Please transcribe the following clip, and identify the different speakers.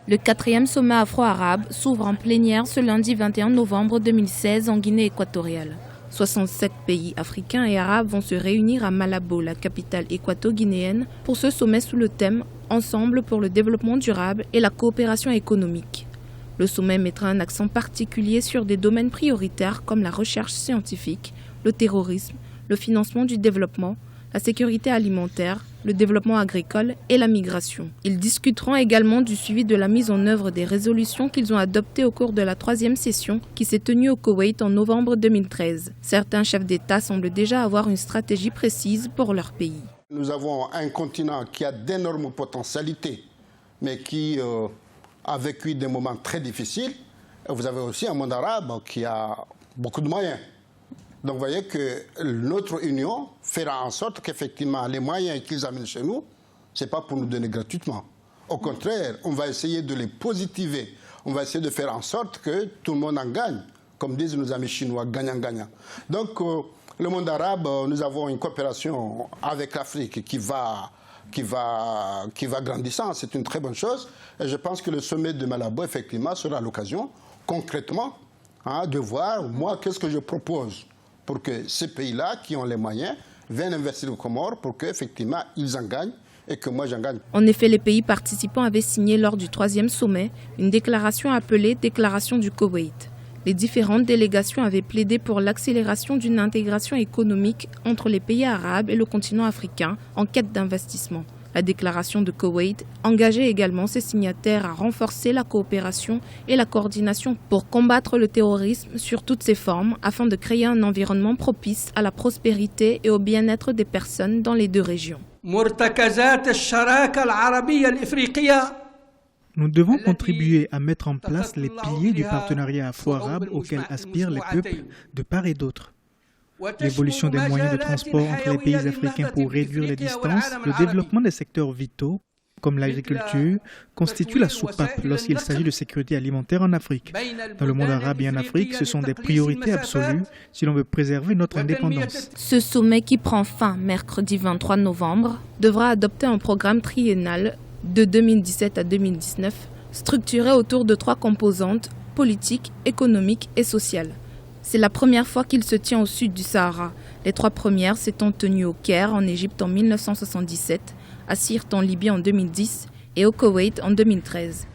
Speaker 1: Le 4e sommet afro-arabe s'ouvre en plénière ce lundi 21 novembre 2016 en Guinée équatoriale. 67 pays africains et arabes vont se réunir à Malabo, la capitale équato-guinéenne, pour ce sommet sous le thème « Ensemble pour le développement durable et la coopération économique ». Le sommet mettra un accent particulier sur des domaines prioritaires comme la recherche scientifique, le terrorisme, le financement du développement, la sécurité alimentaire, le développement agricole et la migration. Ils discuteront également du suivi de la mise en œuvre des résolutions qu'ils ont adoptées au cours de la 3e session qui s'est tenue au Koweït en novembre 2013. Certains chefs d'État semblent déjà avoir une stratégie précise pour leur pays.
Speaker 2: Nous avons un continent qui a d'énormes potentialités, mais qui a vécu des moments très difficiles. Et vous avez aussi un monde arabe qui a beaucoup de moyens. Donc vous voyez que notre union fera en sorte qu'effectivement les moyens qu'ils amènent chez nous, ce n'est pas pour nous donner gratuitement. Au contraire, on va essayer de les positiver. On va essayer de faire en sorte que tout le monde en gagne. Comme disent nos amis chinois, gagnant-gagnant. Donc le monde arabe, nous avons une coopération avec l'Afrique qui va grandissant. C'est une très bonne chose. Et je pense que le sommet de Malabo, effectivement, sera l'occasion, concrètement, de voir, moi, qu'est-ce que je propose pour que ces pays-là, qui ont les moyens, viennent investir aux Comores pour qu'effectivement, ils en gagnent et que moi, j'en gagne.
Speaker 1: En effet, les pays participants avaient signé lors du 3e sommet une déclaration appelée « Déclaration du Koweït ». Les différentes délégations avaient plaidé pour l'accélération d'une intégration économique entre les pays arabes et le continent africain en quête d'investissement. La déclaration de Koweït engageait également ses signataires à renforcer la coopération et la coordination pour combattre le terrorisme sur toutes ses formes afin de créer un environnement propice à la prospérité et au bien-être des personnes dans les deux régions.
Speaker 3: Nous devons contribuer à mettre en place les piliers du partenariat afro-arabe auquel aspirent les peuples de part et d'autre. L'évolution des moyens de transport entre les pays africains pour réduire les distances, le développement des secteurs vitaux, comme l'agriculture, constitue la soupape lorsqu'il s'agit de sécurité alimentaire en Afrique. Dans le monde arabe et en Afrique, ce sont des priorités absolues si l'on veut préserver notre indépendance.
Speaker 1: Ce sommet qui prend fin mercredi 23 novembre devra adopter un programme triennal de 2017 à 2019, structuré autour de 3 composantes, politiques, économiques et sociales. C'est la première fois qu'il se tient au sud du Sahara. Les 3 premières s'étant tenues au Caire en Égypte en 1977, à Sirte en Libye en 2010 et au Koweït en 2013.